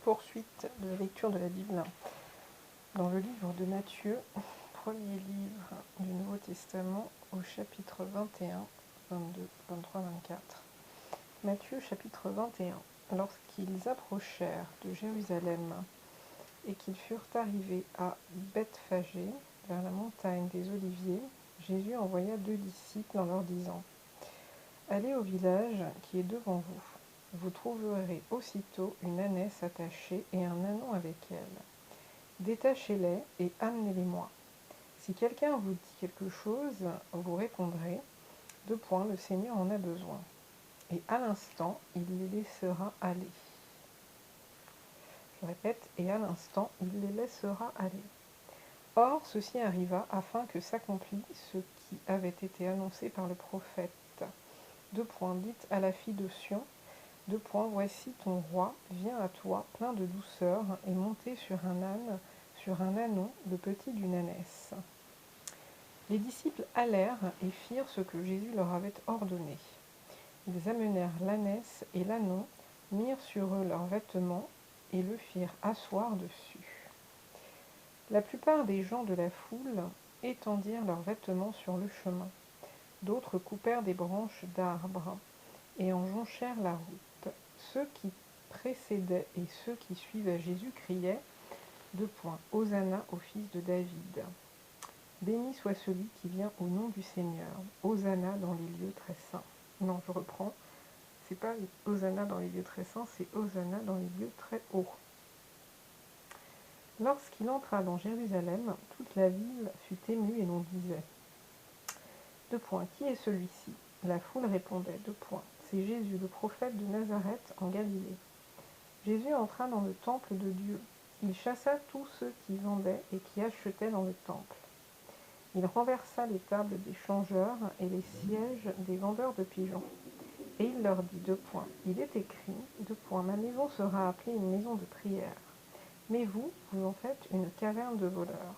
poursuite de la lecture de la Bible dans le livre de Matthieu, premier livre du Nouveau Testament, au chapitre 21, 22, 23, 24. Matthieu, chapitre 21. Lorsqu'ils approchèrent de Jérusalem et qu'ils furent arrivés à Bethphagée, vers la montagne des Oliviers, Jésus envoya 2 disciples en leur disant : Allez au village qui est devant vous. Vous trouverez aussitôt une ânesse attachée et un ânon avec elle. Détachez-les et amenez-les-moi. Si quelqu'un vous dit quelque chose, vous répondrez : le Seigneur en a besoin. Et à l'instant, il les laissera aller. Je répète, et à l'instant, il les laissera aller. Or, ceci arriva afin que s'accomplisse ce qui avait été annoncé par le prophète. Dites à la fille de Sion, voici ton roi vient à toi, plein de douceur, et monté sur un âne, sur un ânon, le petit d'une ânesse. Les disciples allèrent et firent ce que Jésus leur avait ordonné. Ils amenèrent l'ânesse et l'ânon, mirent sur eux leurs vêtements et le firent asseoir dessus. La plupart des gens de la foule étendirent leurs vêtements sur le chemin. D'autres coupèrent des branches d'arbres et en jonchèrent la route. Ceux qui précédaient et ceux qui suivaient Jésus criaient : Hosanna au fils de David. Béni soit celui qui vient au nom du Seigneur. Hosanna dans les lieux très saints. Non, je reprends. C'est pas Hosanna dans les lieux très saints, c'est Hosanna dans les lieux très hauts. Lorsqu'il entra dans Jérusalem, toute la ville fut émue et l'on disait : Qui est celui-ci ? La foule répondait : C'est Jésus, le prophète de Nazareth en Galilée. Jésus entra dans le temple de Dieu. Il chassa tous ceux qui vendaient et qui achetaient dans le temple. Il renversa les tables des changeurs et les sièges des vendeurs de pigeons. Et il leur dit : Il est écrit : Ma maison sera appelée une maison de prière. Mais vous, vous en faites une caverne de voleurs.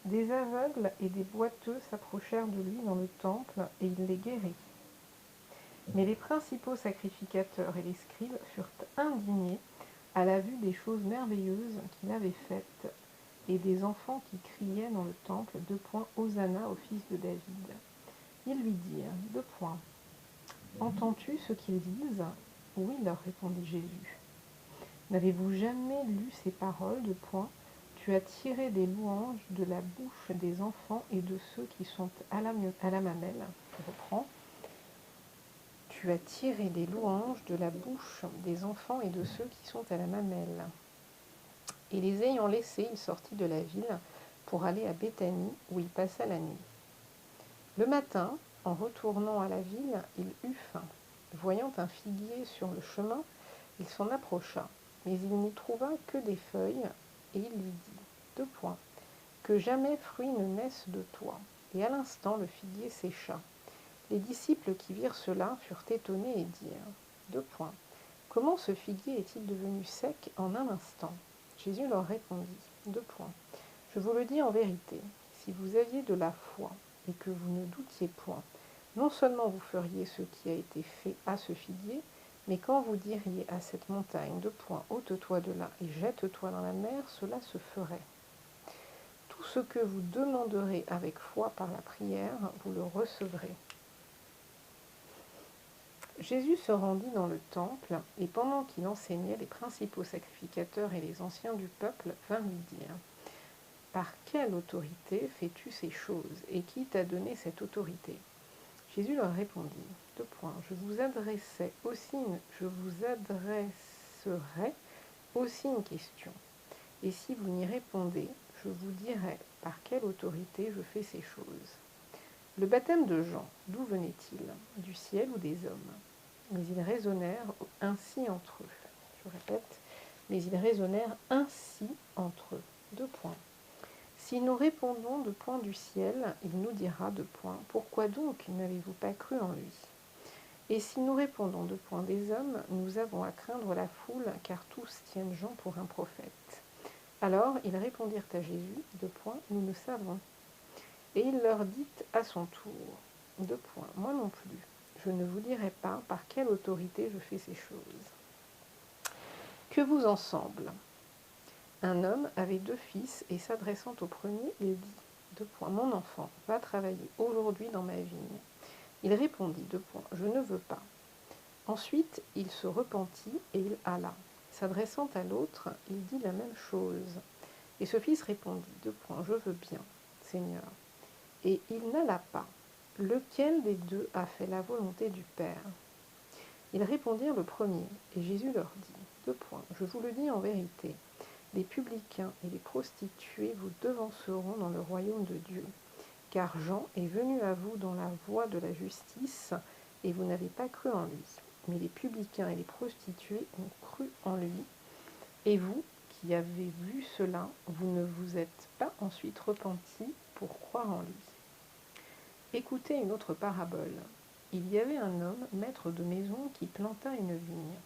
Des aveugles et des boiteux s'approchèrent de lui dans le temple, et il les guérit. Mais les principaux sacrificateurs et les scribes furent indignés à la vue des choses merveilleuses qu'il avait faites, et des enfants qui criaient dans le temple : Hosanna au fils de David. Ils lui dirent : Entends-tu ce qu'ils disent ? Oui, leur répondit Jésus. N'avez-vous jamais lu ces paroles ? Tu as tiré des louanges de la bouche des enfants et de ceux qui sont à la mamelle. Je reprends. Tu as tiré des louanges de la bouche des enfants et de ceux qui sont à la mamelle. Et les ayant laissés, il sortit de la ville pour aller à Béthanie, où il passa la nuit. Le matin, en retournant à la ville, il eut faim. Voyant un figuier sur le chemin, il s'en approcha, mais il n'y trouva que des feuilles, et il lui dit : Que jamais fruit ne naisse de toi. Et à l'instant, le figuier sécha. Les disciples qui virent cela furent étonnés et dirent : Comment ce figuier est-il devenu sec en un instant ? Jésus leur répondit : Je vous le dis en vérité, si vous aviez de la foi et que vous ne doutiez point, non seulement vous feriez ce qui a été fait à ce figuier, mais quand vous diriez à cette montagne : ôte-toi de là et jette-toi dans la mer, cela se ferait. Tout ce que vous demanderez avec foi par la prière, vous le recevrez. Jésus se rendit dans le temple, et pendant qu'il enseignait, les principaux sacrificateurs et les anciens du peuple vinrent lui dire : Par quelle autorité fais-tu ces choses, et qui t'a donné cette autorité ? Jésus leur répondit : Je vous adresserai aussi une question. Et si vous n'y répondez, je vous dirai par quelle autorité je fais ces choses. Le baptême de Jean, d'où venait-il ? Du ciel ou des hommes ? Mais ils raisonnèrent ainsi entre eux. Je répète, mais ils raisonnèrent ainsi entre eux. Si nous répondons du ciel, il nous dira : Pourquoi donc n'avez-vous pas cru en lui ? Et si nous répondons des hommes, nous avons à craindre la foule, car tous tiennent Jean pour un prophète. Alors ils répondirent à Jésus : Nous ne savons. Et il leur dit à son tour : Moi non plus, je ne vous dirai pas par quelle autorité je fais ces choses. Que vous en semble? Un homme avait 2 fils, et s'adressant au premier, il dit, Mon enfant, va travailler aujourd'hui dans ma vigne. Il répondit, Je ne veux pas. Ensuite, il se repentit, et il alla. S'adressant à l'autre, il dit la même chose. Et ce fils répondit, Je veux bien, Seigneur. Et il n'alla pas. Lequel des deux a fait la volonté du Père? Ils répondirent le premier, et Jésus leur dit, Je vous le dis en vérité, les publicains et les prostituées vous devanceront dans le royaume de Dieu. Car Jean est venu à vous dans la voie de la justice, et vous n'avez pas cru en lui. Mais les publicains et les prostituées ont cru en lui. Et vous, qui avez vu cela, vous ne vous êtes pas ensuite repentis pour croire en lui. Écoutez une autre parabole. Il y avait un homme, maître de maison, qui planta une vigne.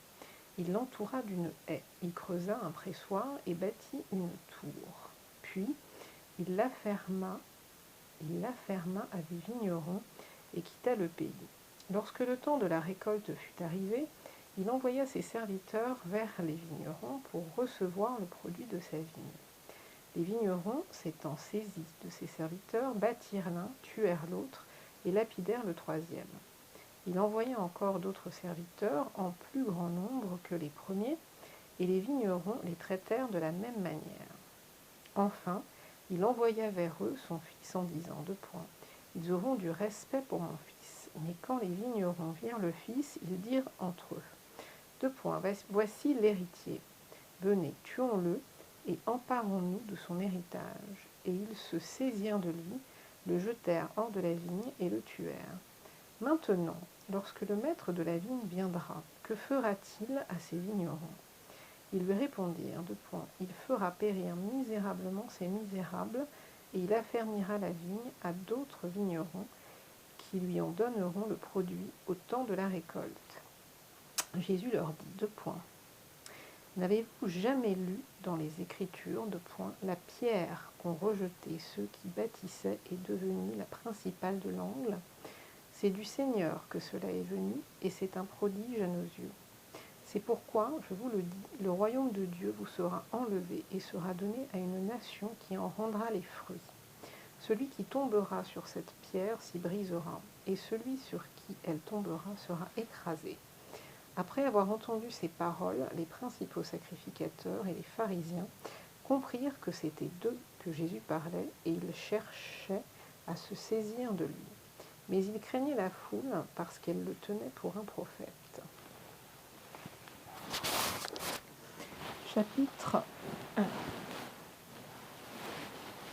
Il l'entoura d'une haie, il creusa un pressoir et bâtit une tour. Puis, il la ferma à des vignerons et quitta le pays. Lorsque le temps de la récolte fut arrivé, il envoya ses serviteurs vers les vignerons pour recevoir le produit de sa vigne. Les vignerons, s'étant saisis de ses serviteurs, battirent l'un, tuèrent l'autre et lapidèrent le troisième. Il envoya encore d'autres serviteurs en plus grand nombre que les premiers, et les vignerons les traitèrent de la même manière. Enfin, il envoya vers eux son fils en disant, Ils auront du respect pour mon fils. Mais quand les vignerons virent le fils, ils dirent entre eux, Voici l'héritier. Venez, tuons-le et emparons-nous de son héritage. Et ils se saisirent de lui, le jetèrent hors de la vigne et le tuèrent. Maintenant, lorsque le maître de la vigne viendra, que fera-t-il à ces vignerons? Ils lui répondirent, Il fera périr misérablement ces misérables, et il affermira la vigne à d'autres vignerons qui lui en donneront le produit au temps de la récolte. Jésus leur dit, N'avez-vous jamais lu dans les Écritures, la pierre qu'ont rejetée ceux qui bâtissaient est devenue la principale de l'angle? C'est du Seigneur que cela est venu, et c'est un prodige à nos yeux. C'est pourquoi, je vous le dis, le royaume de Dieu vous sera enlevé et sera donné à une nation qui en rendra les fruits. Celui qui tombera sur cette pierre s'y brisera, et celui sur qui elle tombera sera écrasé. Après avoir entendu ces paroles, les principaux sacrificateurs et les pharisiens comprirent que c'était d'eux que Jésus parlait, et ils cherchaient à se saisir de lui. Mais ils craignaient la foule parce qu'elle le tenait pour un prophète.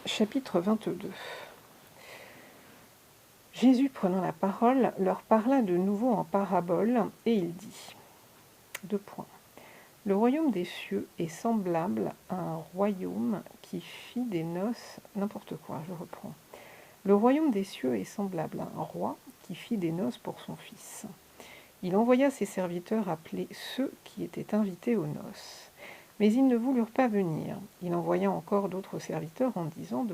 Chapitre 22. Jésus, prenant la parole, leur parla de nouveau en parabole, et il dit, Le royaume des cieux est semblable à un royaume qui fit des noces... Le royaume des cieux est semblable à un roi qui fit des noces pour son fils. Il envoya ses serviteurs appeler ceux qui étaient invités aux noces. Mais ils ne voulurent pas venir. Il envoya encore d'autres serviteurs en disant,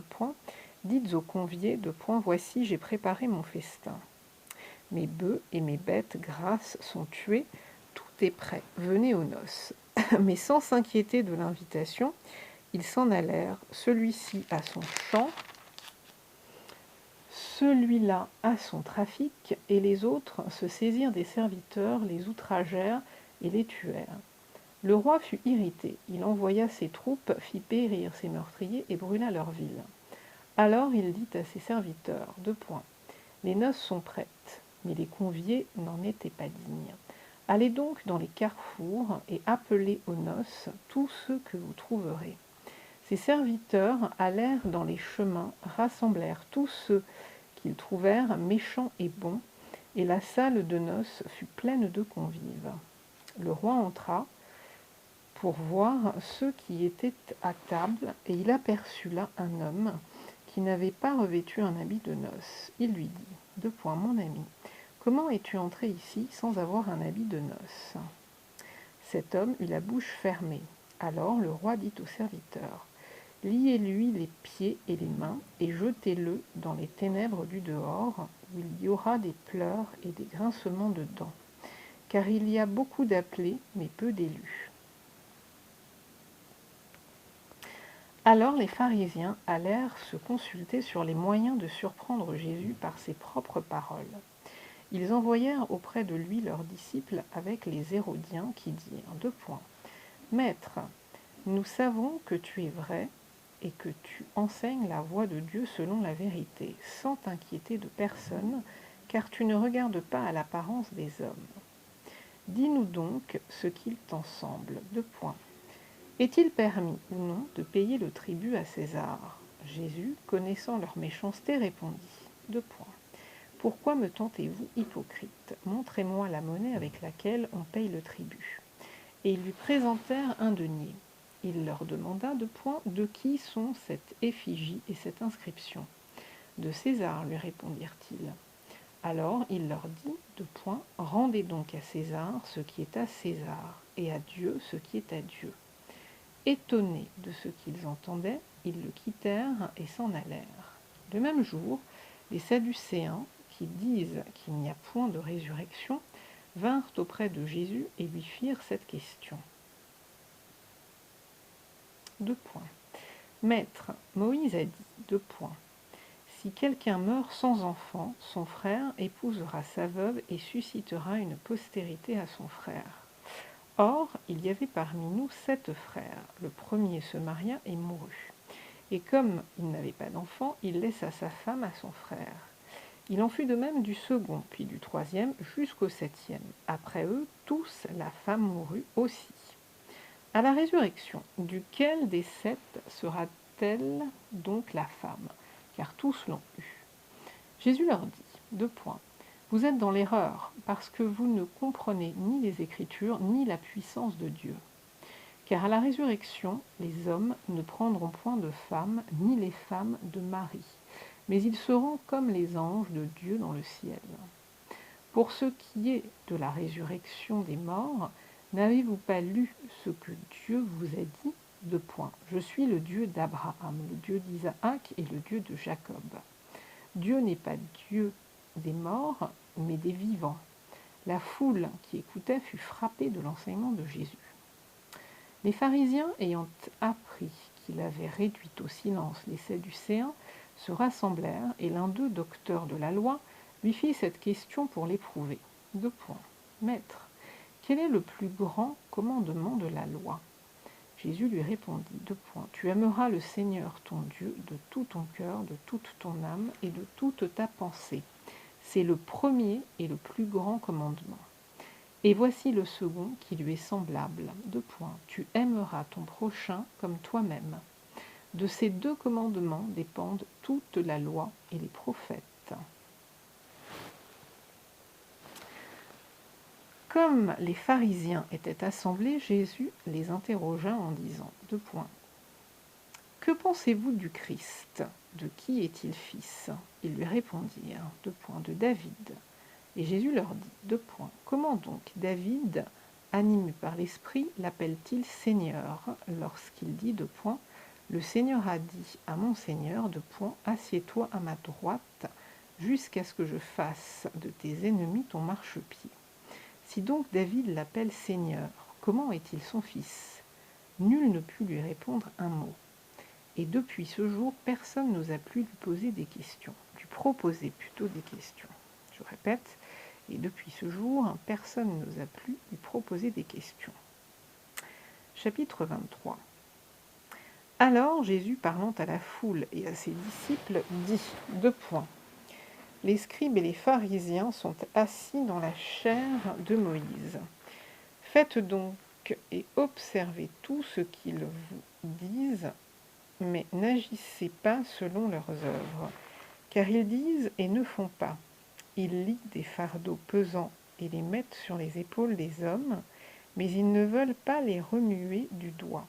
Dites aux conviés, Voici, j'ai préparé mon festin. Mes bœufs et mes bêtes grasses sont tués, tout est prêt, venez aux noces. Mais sans s'inquiéter de l'invitation, ils s'en allèrent, celui-ci à son champ, celui-là à son trafic, et les autres se saisirent des serviteurs, les outragèrent et les tuèrent. Le roi fut irrité, il envoya ses troupes, fit périr ses meurtriers et brûla leur ville. Alors il dit à ses serviteurs, Les noces sont prêtes, mais les conviés n'en étaient pas dignes. Allez donc dans les carrefours et appelez aux noces tous ceux que vous trouverez. Ses serviteurs allèrent dans les chemins, rassemblèrent tous ceux qu'ils trouvèrent méchants et bons, et la salle de noces fut pleine de convives. Le roi entra pour voir ceux qui étaient à table, et il aperçut là un homme qui n'avait pas revêtu un habit de noces. Il lui dit, Mon ami, comment es-tu entré ici sans avoir un habit de noces? Cet homme eut la bouche fermée. Alors le roi dit aux serviteurs, Liez-lui les pieds et les mains, et jetez-le dans les ténèbres du dehors, où il y aura des pleurs et des grincements de dents. Car il y a beaucoup d'appelés, mais peu d'élus. Alors les pharisiens allèrent se consulter sur les moyens de surprendre Jésus par ses propres paroles. Ils envoyèrent auprès de lui leurs disciples avec les Hérodiens qui dirent, Maître, nous savons que tu es vrai et que tu enseignes la voie de Dieu selon la vérité, sans t'inquiéter de personne, car tu ne regardes pas à l'apparence des hommes. Dis-nous donc ce qu'il t'en semble. Est-il permis ou non de payer le tribut à César ? Jésus, connaissant leur méchanceté, répondit. Pourquoi me tentez-vous, hypocrite ? Montrez-moi la monnaie avec laquelle on paye le tribut. Et ils lui présentèrent un denier. Il leur demanda de qui sont cette effigie et cette inscription. De César, lui répondirent-ils. Alors il leur dit, rendez donc à César ce qui est à César, et à Dieu ce qui est à Dieu. Étonnés de ce qu'ils entendaient, ils le quittèrent et s'en allèrent. Le même jour, les Sadducéens, qui disent qu'il n'y a point de résurrection, vinrent auprès de Jésus et lui firent cette question. Maître, Moïse a dit, si quelqu'un meurt sans enfant, son frère épousera sa veuve et suscitera une postérité à son frère. Or, il y avait parmi nous 7 frères. Le premier se maria et mourut. Et comme il n'avait pas d'enfant, il laissa sa femme à son frère. Il en fut de même du second, puis du troisième, jusqu'au 7e. Après eux, tous, la femme mourut aussi. À la résurrection, duquel des 7 sera-t-elle donc la femme ? Car tous l'ont eue. Jésus leur dit, Vous êtes dans l'erreur, parce que vous ne comprenez ni les Écritures, ni la puissance de Dieu. Car à la résurrection, les hommes ne prendront point de femmes, ni les femmes de mari, mais ils seront comme les anges de Dieu dans le ciel. Pour ce qui est de la résurrection des morts, n'avez-vous pas lu ce que Dieu vous a dit ? Je suis le Dieu d'Abraham, le Dieu d'Isaac et le Dieu de Jacob. Dieu n'est pas Dieu des morts, mais des vivants. La foule qui écoutait fut frappée de l'enseignement de Jésus. Les pharisiens, ayant appris qu'il avait réduit au silence les Sadducéens, se rassemblèrent, et l'un d'eux, docteur de la loi, lui fit cette question pour l'éprouver. Maître, quel est le plus grand commandement de la loi ? Jésus lui répondit, Tu aimeras le Seigneur ton Dieu de tout ton cœur, de toute ton âme et de toute ta pensée. C'est le premier et le plus grand commandement. Et voici le second qui lui est semblable. Tu aimeras ton prochain comme toi-même. De ces 2 commandements dépendent toute la loi et les prophètes. Comme les pharisiens étaient assemblés, Jésus les interrogea en disant, Que pensez-vous du Christ ? De qui est-il fils ? Ils lui répondirent, de David. Et Jésus leur dit, Comment donc David, animé par l'Esprit, l'appelle-t-il Seigneur, lorsqu'il dit, Le Seigneur a dit à mon Seigneur, Assieds-toi à ma droite, jusqu'à ce que je fasse de tes ennemis ton marchepied. Si donc David l'appelle Seigneur, comment est-il son fils ? Nul ne put lui répondre un mot. Et depuis ce jour, personne n'osa plus lui poser des questions, lui proposer plutôt des questions. Je répète, et depuis ce jour, personne n'osa plus lui proposer des questions. Chapitre 23. Alors Jésus, parlant à la foule et à ses disciples, dit, Les scribes et les pharisiens sont assis dans la chaire de Moïse. Faites donc et observez tout ce qu'ils vous disent, mais n'agissez pas selon leurs œuvres, car ils disent et ne font pas. Ils lient des fardeaux pesants et les mettent sur les épaules des hommes, mais ils ne veulent pas les remuer du doigt.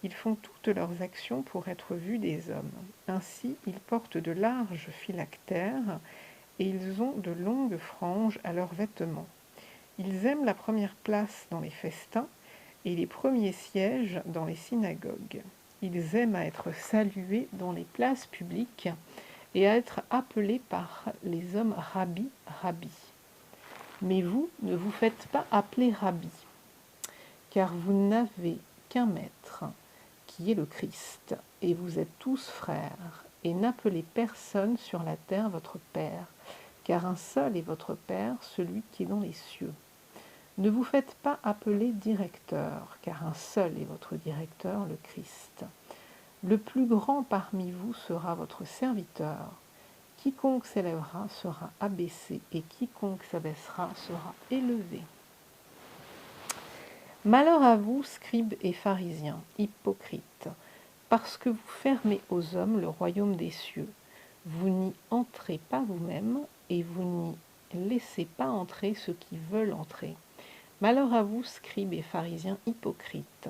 Ils font toutes leurs actions pour être vus des hommes. Ainsi, ils portent de larges phylactères et ils ont de longues franges à leurs vêtements. Ils aiment la première place dans les festins et les premiers sièges dans les synagogues. Ils aiment à être salués dans les places publiques et à être appelés par les hommes rabbi, rabbi. Mais vous ne vous faites pas appeler rabbi, car vous n'avez qu'un maître, qui est le Christ, et vous êtes tous frères, et n'appelez personne sur la terre votre Père, car un seul est votre Père, celui qui est dans les cieux. Ne vous faites pas appeler directeur, car un seul est votre directeur, le Christ. Le plus grand parmi vous sera votre serviteur. Quiconque s'élèvera sera abaissé, et quiconque s'abaissera sera élevé. Malheur à vous, scribes et pharisiens, hypocrites, parce que vous fermez aux hommes le royaume des cieux. Vous n'y entrez pas vous-même, et vous n'y laissez pas entrer ceux qui veulent entrer. Malheur à vous, scribes et pharisiens, hypocrites,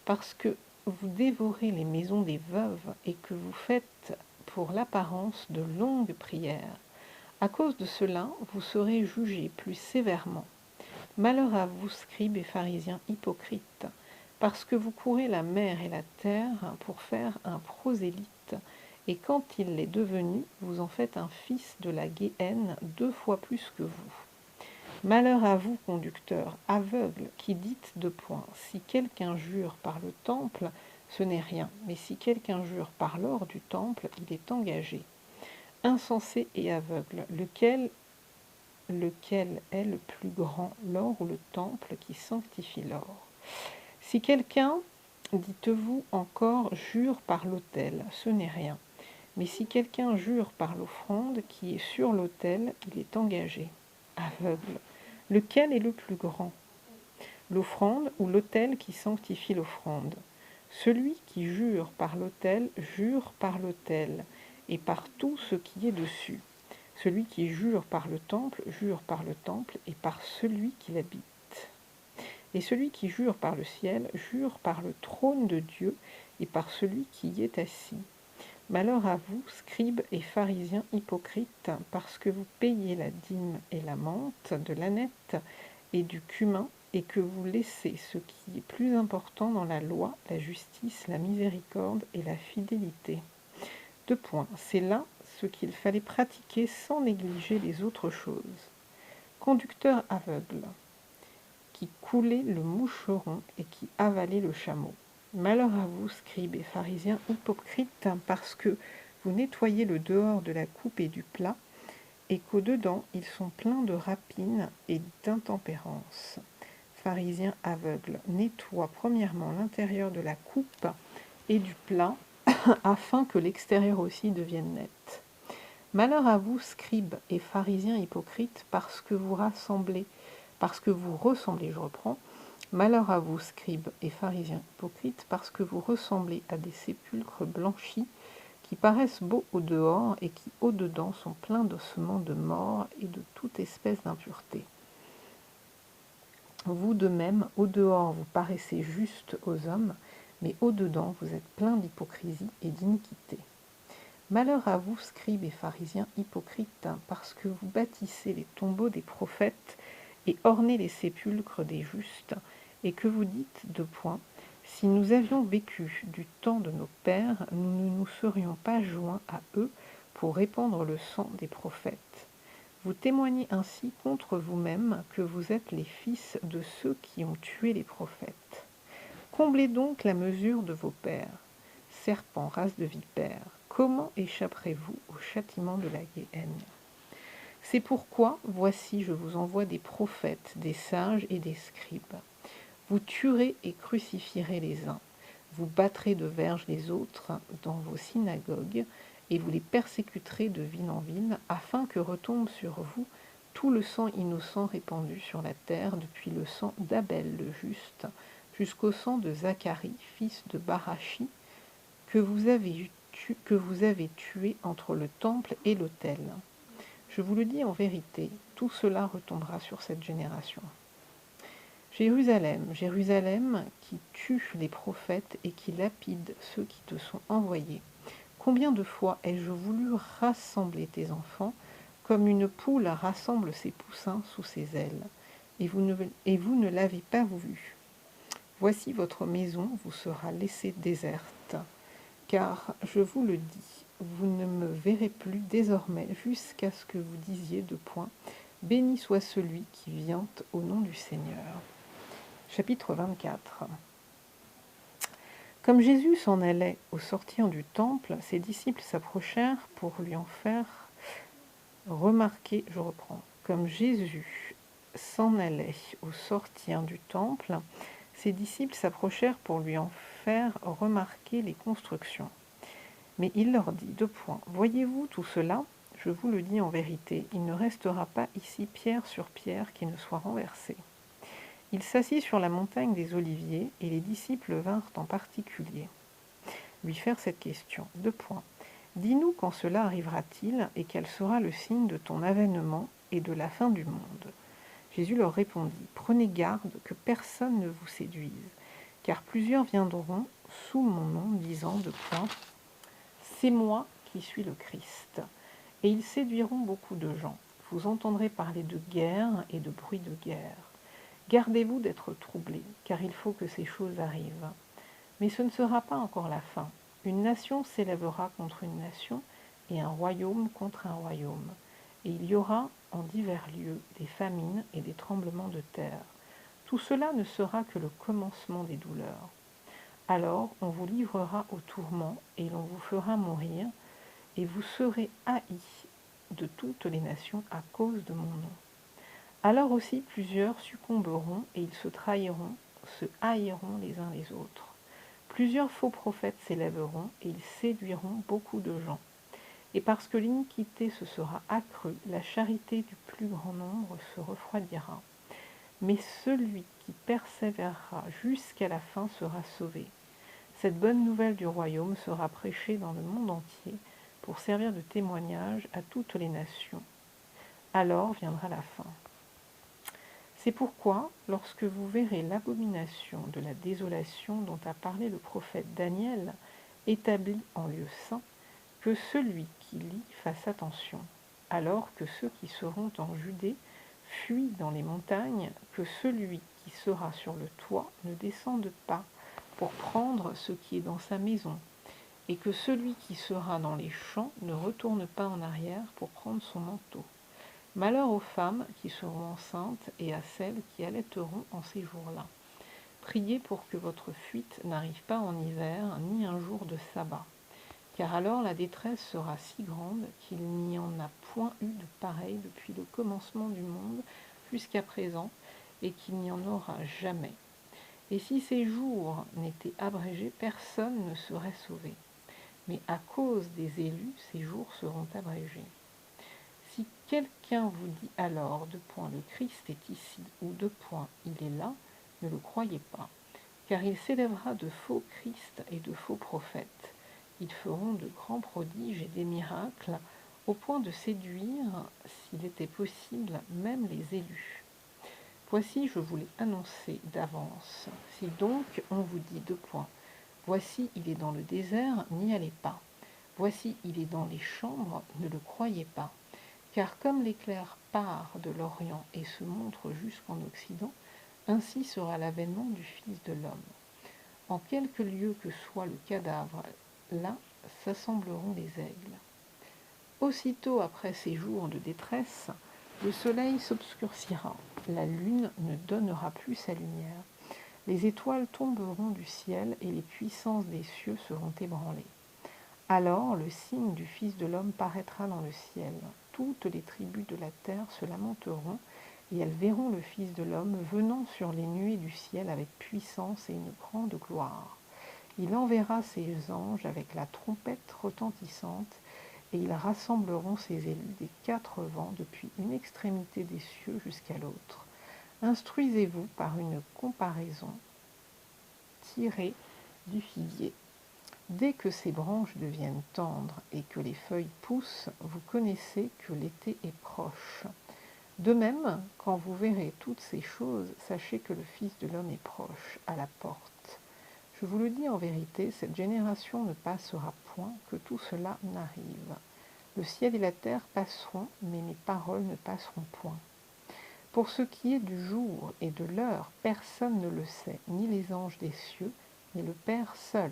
parce que vous dévorez les maisons des veuves et que vous faites pour l'apparence de longues prières. À cause de cela, vous serez jugés plus sévèrement. Malheur à vous, scribes et pharisiens hypocrites, parce que vous courez la mer et la terre pour faire un prosélyte, et quand il l'est devenu, vous en faites un fils de la Guéhenne 2 fois plus que vous. Malheur à vous, conducteurs aveugles, qui dites de point, si quelqu'un jure par le temple, ce n'est rien, mais si quelqu'un jure par l'or du temple, il est engagé. Insensé et aveugle, lequel est le plus grand, l'or ou le temple qui sanctifie l'or? Si quelqu'un, dites-vous encore, jure par l'autel, ce n'est rien. Mais si quelqu'un jure par l'offrande qui est sur l'autel, il est engagé. Aveugle, lequel est le plus grand? L'offrande ou l'autel qui sanctifie l'offrande? Celui qui jure par l'autel, jure par l'autel, et par tout ce qui est dessus. Celui qui jure par le temple et par celui qui l'habite. Et celui qui jure par le ciel, jure par le trône de Dieu et par celui qui y est assis. Malheur à vous, scribes et pharisiens hypocrites, parce que vous payez la dîme et la menthe de l'âneth et du cumin, et que vous laissez ce qui est plus important dans la loi, la justice, la miséricorde et la fidélité. 2 points. C'est là ce qu'il fallait pratiquer sans négliger les autres choses. Conducteur aveugle, qui coulait le moucheron et qui avalait le chameau. Malheur à vous, scribes et pharisiens hypocrites, parce que vous nettoyez le dehors de la coupe et du plat, et qu'au-dedans ils sont pleins de rapines et d'intempérance. Pharisiens aveugles, nettoie premièrement l'intérieur de la coupe et du plat, afin que l'extérieur aussi devienne net. Malheur à vous, scribes et pharisiens hypocrites, parce que vous ressemblez, malheur à vous, scribes et pharisiens hypocrites, parce que vous ressemblez à des sépulcres blanchis, qui paraissent beaux au dehors et qui au dedans sont pleins d'ossements de mort et de toute espèce d'impureté. Vous de même, au dehors vous paraissez justes aux hommes, mais au dedans vous êtes pleins d'hypocrisie et d'iniquité. Malheur à vous, scribes et pharisiens hypocrites, parce que vous bâtissez les tombeaux des prophètes et ornez les sépulcres des justes, et que vous dites de point, si nous avions vécu du temps de nos pères, nous ne nous serions pas joints à eux pour répandre le sang des prophètes. Vous témoignez ainsi contre vous-même que vous êtes les fils de ceux qui ont tué les prophètes. Comblez donc la mesure de vos pères. Serpents, race de vipères, comment échapperez-vous au châtiment de la Guéhenne? C'est pourquoi, voici, je vous envoie des prophètes, des sages et des scribes. Vous tuerez et crucifierez les uns, vous battrez de verge les autres dans vos synagogues, et vous les persécuterez de ville en ville, afin que retombe sur vous tout le sang innocent répandu sur la terre, depuis le sang d'Abel le juste, jusqu'au sang de Zacharie, fils de Barachi, que vous avez tué entre le temple et l'autel. Je vous le dis en vérité, tout cela retombera sur cette génération. Jérusalem, Jérusalem, qui tue les prophètes et qui lapide ceux qui te sont envoyés. Combien de fois ai-je voulu rassembler tes enfants, comme une poule rassemble ses poussins sous ses ailes, et vous ne l'avez pas voulu. Voici votre maison vous sera laissée déserte, car je vous le dis, vous ne me verrez plus désormais jusqu'à ce que vous disiez de point, béni soit celui qui vient au nom du Seigneur. Chapitre 24. Comme Jésus s'en allait au sortir du temple, ses disciples s'approchèrent pour lui en faire remarquer, je reprends, comme Jésus s'en allait au sortir du temple, ses disciples s'approchèrent pour lui en faire remarquer les constructions. Mais il leur dit, voyez-vous tout cela? Je vous le dis en vérité, il ne restera pas ici pierre sur pierre qui ne soit renversée. Il s'assit sur la montagne des Oliviers, et les disciples vinrent en particulier lui faire cette question. Dis-nous quand cela arrivera-t-il, et quel sera le signe de ton avènement et de la fin du monde? Jésus leur répondit, prenez garde que personne ne vous séduise, car plusieurs viendront sous mon nom, disant c'est moi qui suis le Christ. Et ils séduiront beaucoup de gens. Vous entendrez parler de guerre et de bruit de guerre. Gardez-vous d'être troublés, car il faut que ces choses arrivent. Mais ce ne sera pas encore la fin. Une nation s'élèvera contre une nation, et un royaume contre un royaume. Et il y aura en divers lieux des famines et des tremblements de terre. Tout cela ne sera que le commencement des douleurs. Alors on vous livrera au tourment, et l'on vous fera mourir, et vous serez haïs de toutes les nations à cause de mon nom. Alors aussi plusieurs succomberont, et ils se trahiront, se haïront les uns les autres. Plusieurs faux prophètes s'élèveront, et ils séduiront beaucoup de gens. Et parce que l'iniquité se sera accrue, la charité du plus grand nombre se refroidira. Mais celui qui persévérera jusqu'à la fin sera sauvé. Cette bonne nouvelle du royaume sera prêchée dans le monde entier pour servir de témoignage à toutes les nations. Alors viendra la fin. C'est pourquoi, lorsque vous verrez l'abomination de la désolation dont a parlé le prophète Daniel, établie en lieu saint, que celui qui lit fasse attention, alors que ceux qui seront en Judée fuient dans les montagnes, que celui qui sera sur le toit ne descende pas pour prendre ce qui est dans sa maison, et que celui qui sera dans les champs ne retourne pas en arrière pour prendre son manteau. Malheur aux femmes qui seront enceintes et à celles qui allaiteront en ces jours-là. Priez pour que votre fuite n'arrive pas en hiver, ni un jour de sabbat. Car alors la détresse sera si grande qu'il n'y en a point eu de pareil depuis le commencement du monde jusqu'à présent, et qu'il n'y en aura jamais. Et si ces jours n'étaient abrégés, personne ne serait sauvé. Mais à cause des élus, ces jours seront abrégés. Si quelqu'un vous dit alors, le Christ est ici, ou il est là, ne le croyez pas, car il s'élèvera de faux Christ et de faux prophètes. Ils feront de grands prodiges et des miracles, au point de séduire, s'il était possible, même les élus. Voici, je vous l'ai annoncé d'avance. Si donc on vous dit voici, il est dans le désert, n'y allez pas. Voici, il est dans les chambres, ne le croyez pas. Car comme l'éclair part de l'Orient et se montre jusqu'en Occident, ainsi sera l'avènement du Fils de l'homme. En quelque lieu que soit le cadavre, là s'assembleront les aigles. Aussitôt après ces jours de détresse, le soleil s'obscurcira, la lune ne donnera plus sa lumière, les étoiles tomberont du ciel et les puissances des cieux seront ébranlées. Alors le signe du Fils de l'homme paraîtra dans le ciel. Toutes les tribus de la terre se lamenteront, et elles verront le Fils de l'homme venant sur les nuées du ciel avec puissance et une grande gloire. Il enverra ses anges avec la trompette retentissante, et ils rassembleront ses élus des quatre vents depuis une extrémité des cieux jusqu'à l'autre. Instruisez-vous par une comparaison tirée du figuier. Dès que ses branches deviennent tendres et que les feuilles poussent, vous connaissez que l'été est proche. De même, quand vous verrez toutes ces choses, sachez que le Fils de l'homme est proche, à la porte. Je vous le dis en vérité, cette génération ne passera point que tout cela n'arrive. Le ciel et la terre passeront, mais mes paroles ne passeront point. Pour ce qui est du jour et de l'heure, personne ne le sait, ni les anges des cieux, ni le Père seul.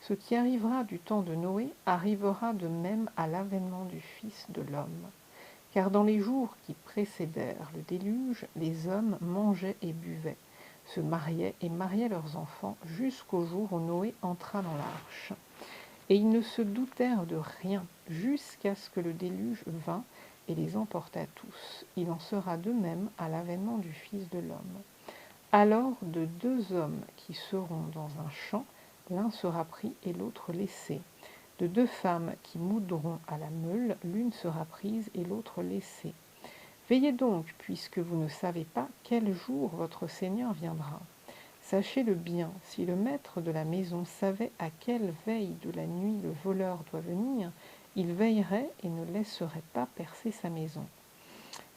Ce qui arrivera du temps de Noé arrivera de même à l'avènement du Fils de l'homme. Car dans les jours qui précédèrent le déluge, les hommes mangeaient et buvaient, se mariaient et mariaient leurs enfants jusqu'au jour où Noé entra dans l'arche. Et ils ne se doutèrent de rien jusqu'à ce que le déluge vînt et les emporta tous. Il en sera de même à l'avènement du Fils de l'homme. Alors de deux hommes qui seront dans un champ, l'un sera pris et l'autre laissé. De deux femmes qui moudront à la meule, l'une sera prise et l'autre laissée. Veillez donc, puisque vous ne savez pas quel jour votre Seigneur viendra. Sachez-le bien, si le maître de la maison savait à quelle veille de la nuit le voleur doit venir, il veillerait et ne laisserait pas percer sa maison.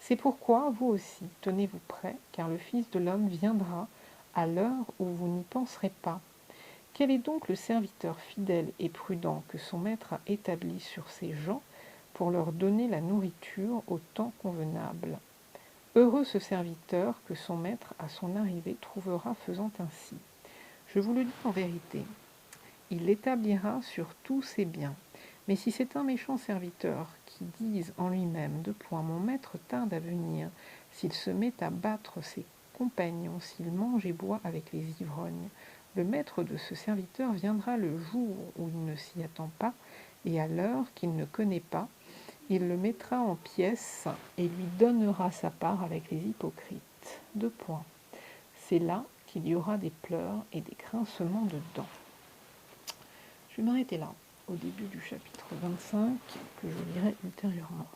C'est pourquoi, vous aussi, tenez-vous prêts, car le Fils de l'homme viendra à l'heure où vous n'y penserez pas. Quel est donc le serviteur fidèle et prudent que son maître a établi sur ses gens pour leur donner la nourriture au temps convenable ? Heureux ce serviteur que son maître à son arrivée trouvera faisant ainsi. Je vous le dis en vérité, il l'établira sur tous ses biens. Mais si c'est un méchant serviteur qui dise en lui-même, mon maître tarde à venir, s'il se met à battre ses compagnons, s'il mange et boit avec les ivrognes, le maître de ce serviteur viendra le jour où il ne s'y attend pas et à l'heure qu'il ne connaît pas. Il le mettra en pièces et lui donnera sa part avec les hypocrites. C'est là qu'il y aura des pleurs et des grincements de dents. Je vais m'arrêter là, au début du chapitre 25, que je lirai ultérieurement.